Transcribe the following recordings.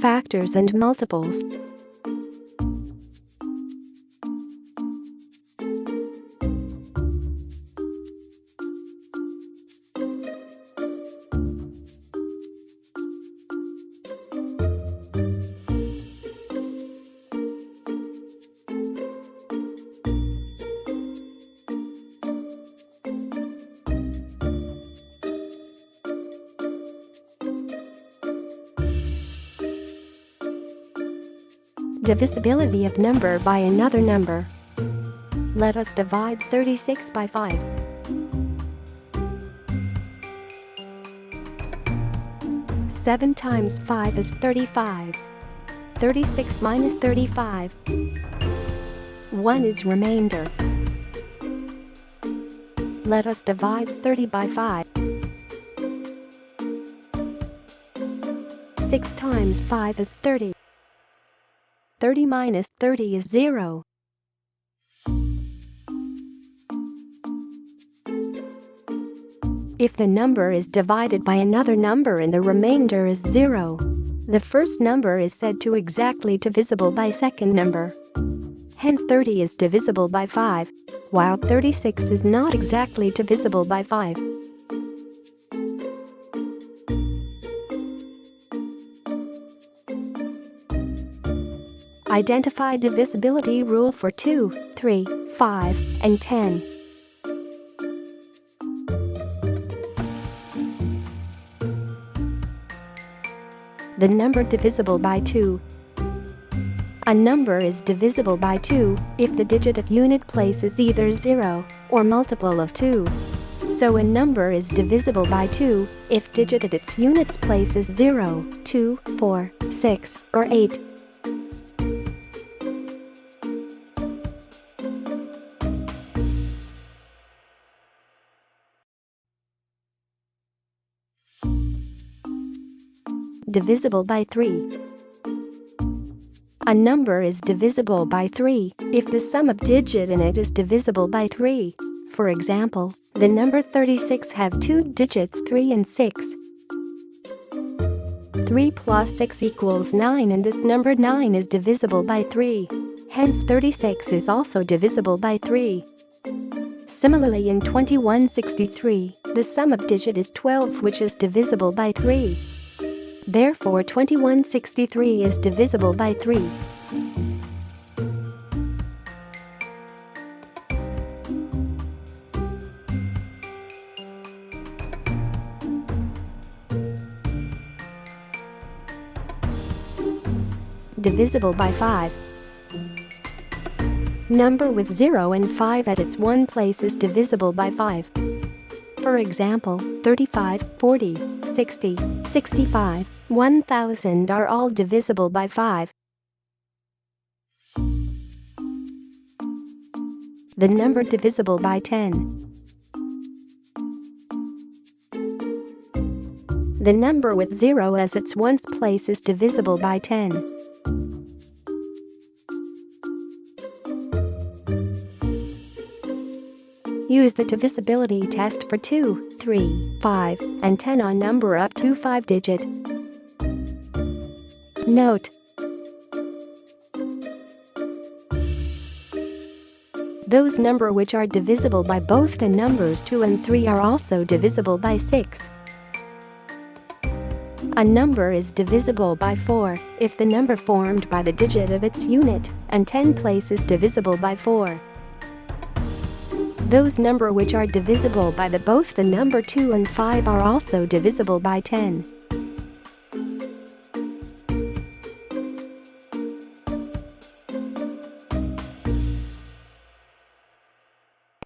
Factors and multiples. Divisibility of number by another number. Let us divide 36 by 5. 7 times 5 is 35. 36 minus 35. 1 is remainder. Let us divide 30 by 5. 6 times 5 is 30. 30 minus 30 is 0. If the number is divided by another number and the remainder is 0, the first number is said to exactly divisible by second number. Hence 30 is divisible by 5, while 36 is not exactly divisible by 5. Identify divisibility rule for 2, 3, 5, and 10. The number divisible by 2. A number is divisible by 2 if the digit of unit place is either 0 or multiple of 2. So a number is divisible by 2 if digit at its units place is 0, 2, 4, 6, or 8. Divisible by 3. A number is divisible by 3 if the sum of digit in it is divisible by 3. For example, the number 36 have two digits 3 and 6. 3 plus 6 equals 9 and this number 9 is divisible by 3. Hence 36 is also divisible by 3. Similarly in 2163, the sum of digit is 12 which is divisible by 3. Therefore 2163 is divisible by 3. Divisible by 5. Number with 0 and 5 at its one place is divisible by 5. For example, 35, 40, 60, 65, 1000 are all divisible by 5. The number divisible by 10. The number with 0 as its ones place is divisible by 10. Use the divisibility test for 2, 3, 5, and 10 on number up to 5 digit. Note: those number which are divisible by both the numbers 2 and 3 are also divisible by 6. A number is divisible by 4 if the number formed by the digit of its unit and 10 place is divisible by 4. Those number which are divisible by both the number 2 and 5 are also divisible by 10.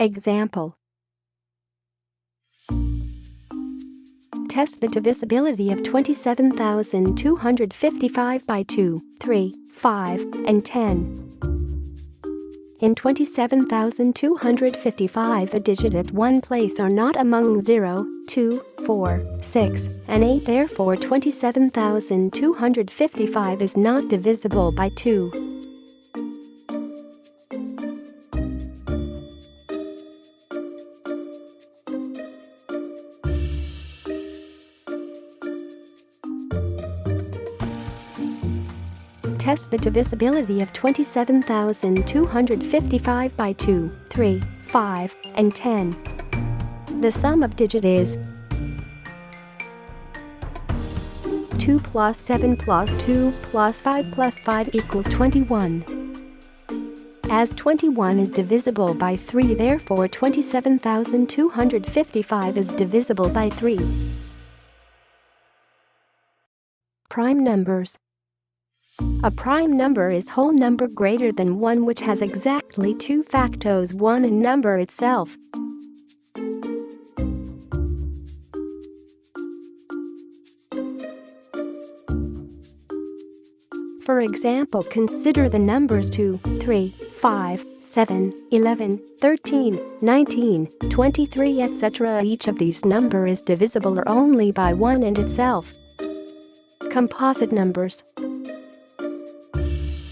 Example: test the divisibility of 27,255 by 2, 3, 5, and 10. In 27,255, the digit at one place are not among 0, 2, 4, 6, and 8. Therefore 27,255 is not divisible by 2. test the divisibility of 27,255 by 2, 3, 5, and 10. The sum of digit is 2 plus 7 plus 2 plus 5 plus 5 equals 21. As 21 is divisible by 3, therefore 27,255 is divisible by 3. Prime numbers. A prime number is whole number greater than 1 which has exactly 2 factors 1 and number itself. For example, consider the numbers 2, 3, 5, 7, 11, 13, 19, 23, etc. Each of these numbers is divisible only by 1 and itself. Composite numbers.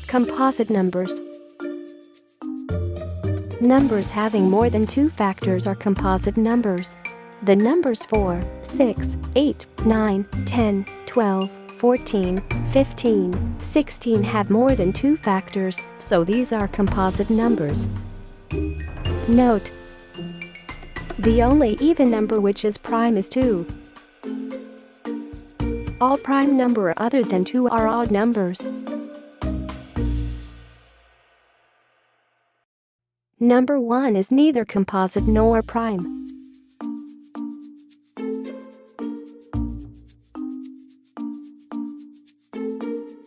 Composite numbers. Numbers having more than 2 factors are composite numbers. The numbers 4, 6, 8, 9, 10, 12, 14, 15, 16 have more than 2 factors, so these are composite numbers. Note: the only even number which is prime is 2. All prime numbers other than 2 are odd numbers. Number 1 is neither composite nor prime.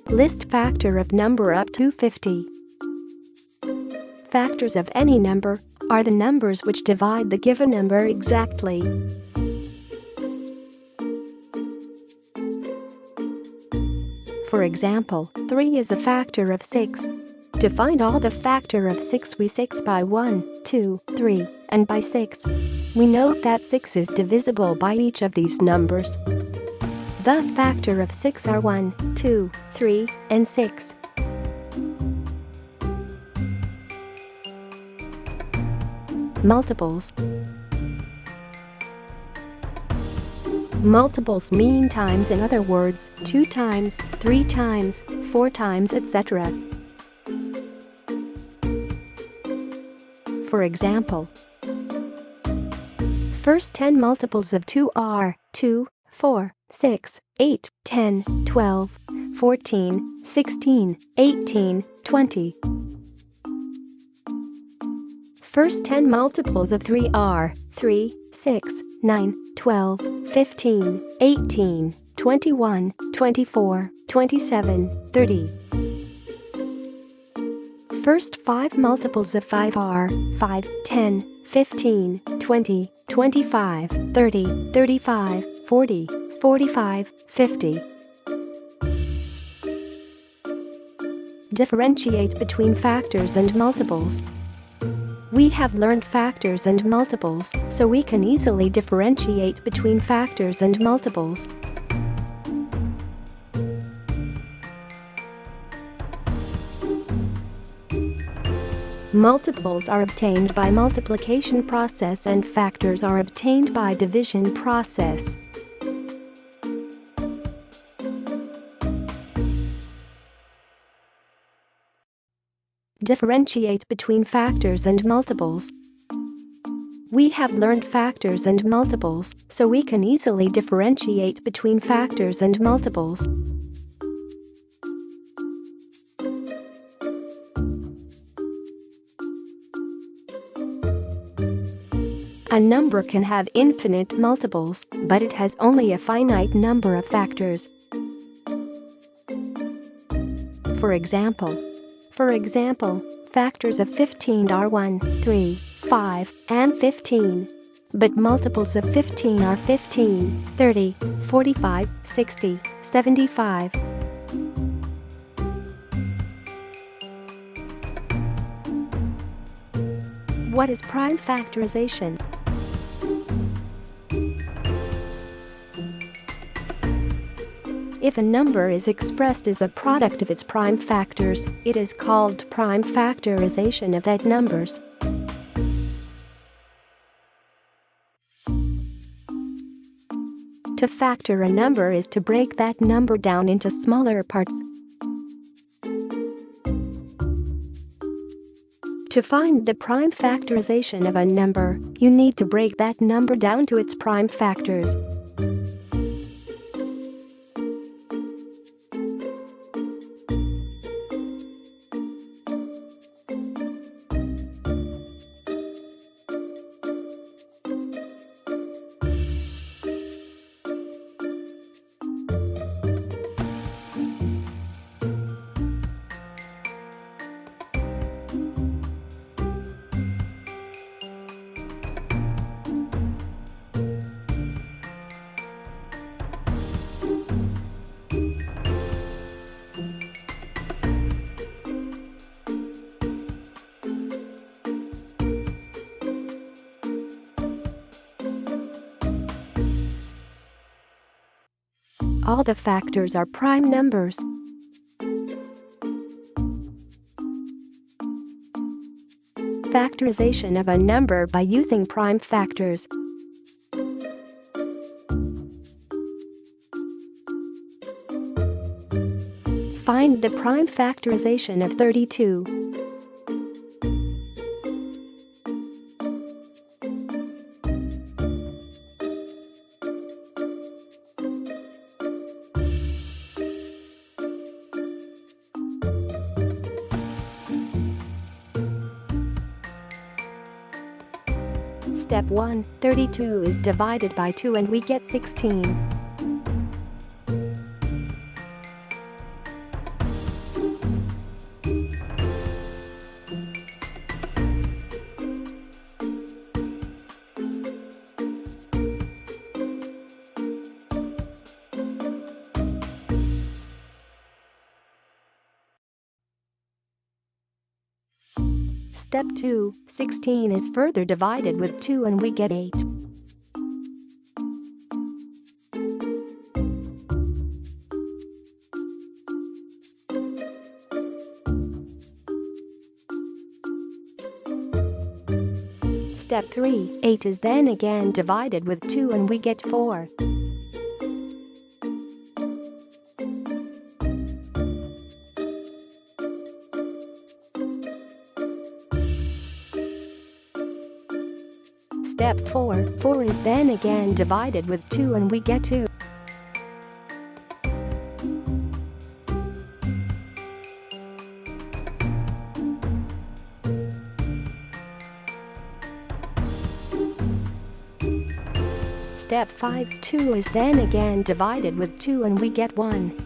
List factor of number up to 50. Factors of any number are the numbers which divide the given number exactly. For example, 3 is a factor of 6. To find all the factor of 6, we 6 by 1, 2, 3, and by 6. We note that 6 is divisible by each of these numbers. Thus factor of 6 are 1, 2, 3, and 6. Multiples. Multiples mean times, in other words, 2 times, 3 times, 4 times, etc. For example, first 10 multiples of 2 are 2, 4, 6, 8, 10, 12, 14, 16, 18, 20. First 10 multiples of 3 are 3, 6, 9, 12, 15, 18, 21, 24, 27, 30. First 5 multiples of 5 are 5, 10, 15, 20, 25, 30, 35, 40, 45, 50. Differentiate between factors and multiples. We have learned factors and multiples, so we can easily differentiate between factors and multiples. Multiples are obtained by multiplication process and factors are obtained by division process. Differentiate between factors and multiples. We have learned factors and multiples, so we can easily differentiate between factors and multiples. A number can have infinite multiples, but it has only a finite number of factors. For example, factors of 15 are 1, 3, 5, and 15. But multiples of 15 are 15, 30, 45, 60, 75. What is prime factorization? If a number is expressed as a product of its prime factors, it is called prime factorization of that numbers. To factor a number is to break that number down into smaller parts. To find the prime factorization of a number, you need to break that number down to its prime factors. All the factors are prime numbers. Factorization of a number by using prime factors. Find the prime factorization of 32. Step 1. 32 is divided by 2 and we get 16. Step 2. 16 is further divided with 2 and we get 8. Step 3. 8 is then again divided with 2 and we get 4. Step 4. 4 is then again divided with 2 and we get 2. Step 5. 2 is then again divided with 2 and we get 1.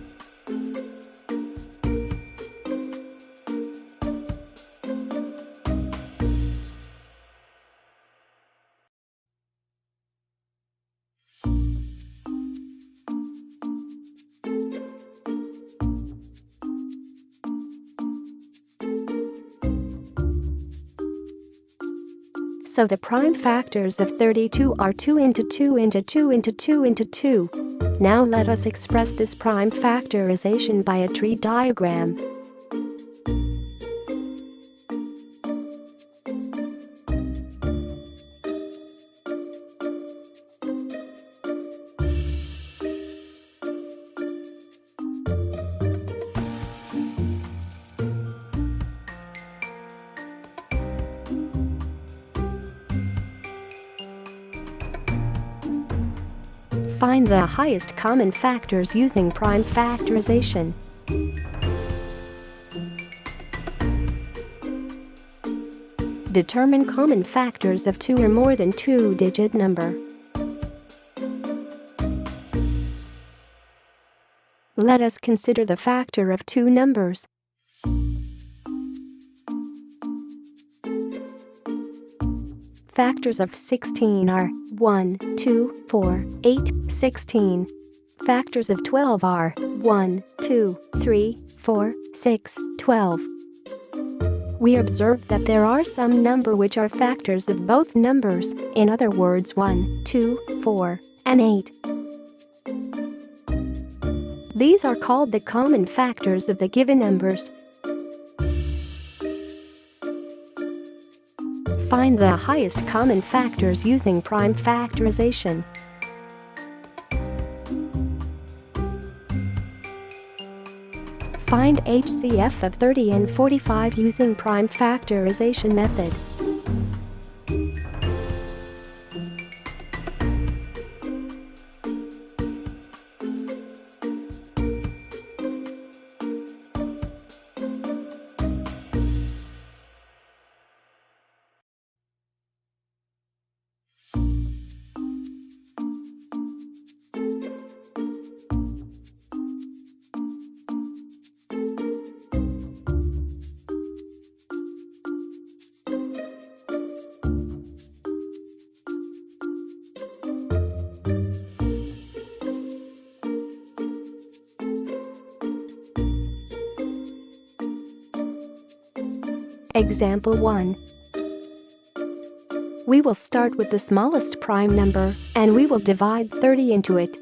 So the prime factors of 32 are 2 into 2 into 2 into 2 into 2. Now let us express this prime factorization by a tree diagram. Find the highest common factors using prime factorization. Determine common factors of 2 or more than 2-digit number. Let us consider the factor of 2 numbers. Factors of 16 are 1, 2, 4, 8, 16. Factors of 12 are 1, 2, 3, 4, 6, 12. We observe that there are some number which are factors of both numbers, in other words 1, 2, 4, and 8. These are called the common factors of the given numbers. Find the highest common factors using prime factorization. Find HCF of 30 and 45 using prime factorization method. Example 1. We will start with the smallest prime number, and we will divide 30 into it.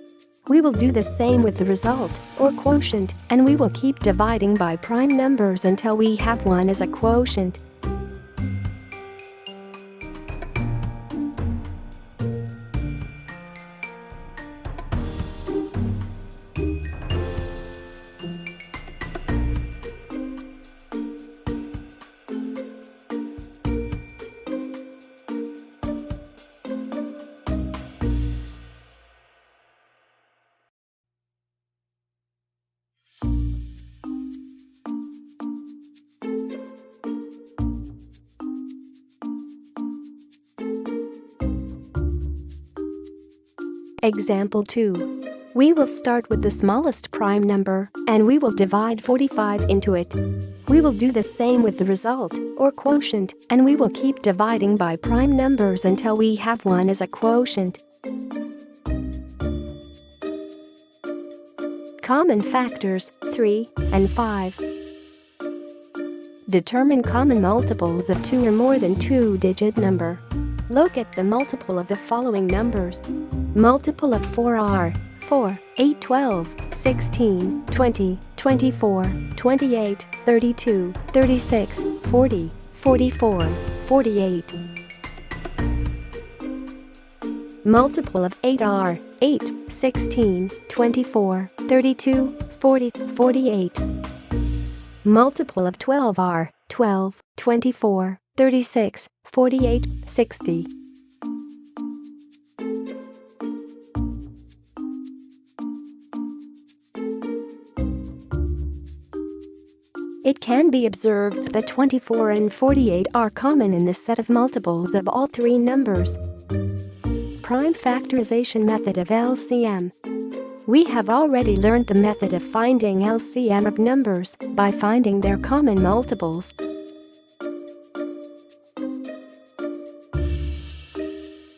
We will do the same with the result, or quotient, and we will keep dividing by prime numbers until we have 1 as a quotient. Example 2. We will start with the smallest prime number, and we will divide 45 into it. We will do the same with the result, or quotient, and we will keep dividing by prime numbers until we have 1 as a quotient. Common factors, 3 and 5. Determine common multiples of 2 or more than 2-digit number. Look at the multiple of the following numbers. Multiple of 4 are 4, 8, 12, 16, 20, 24, 28, 32, 36, 40, 44, 48. Multiple of 8 are 8, 16, 24, 32, 40, 48. Multiple of 12 are 12, 24, 36, 48, 60. It can be observed that 24 and 48 are common in the set of multiples of all 3 numbers. Prime factorization method of LCM. We have already learned the method of finding LCM of numbers by finding their common multiples.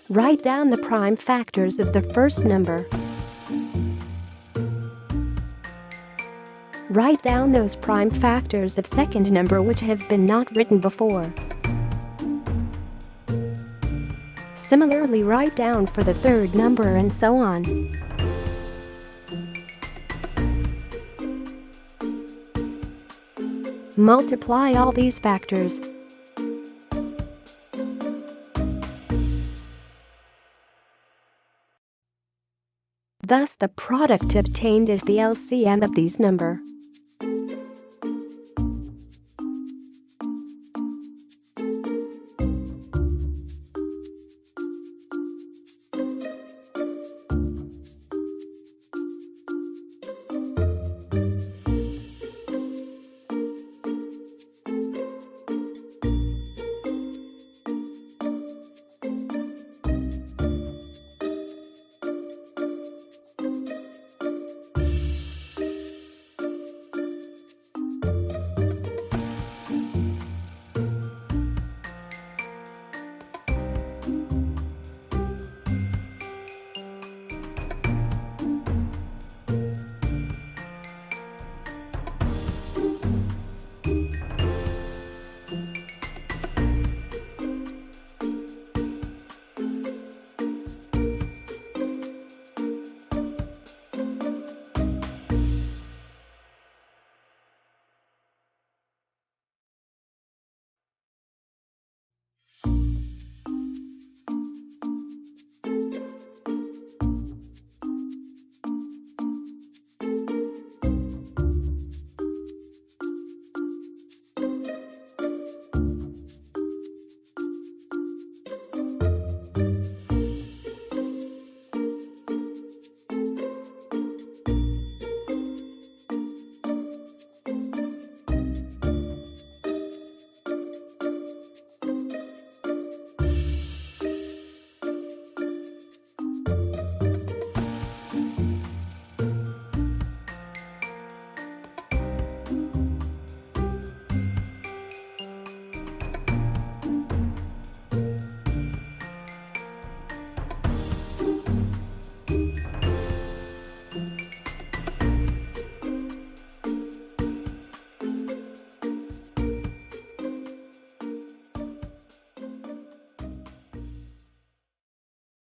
Write down the prime factors of the first number. Write down those prime factors of second number which have been not written before. Similarly, write down for the third number and so on. Multiply all these factors. Thus, the product obtained is the LCM of these numbers.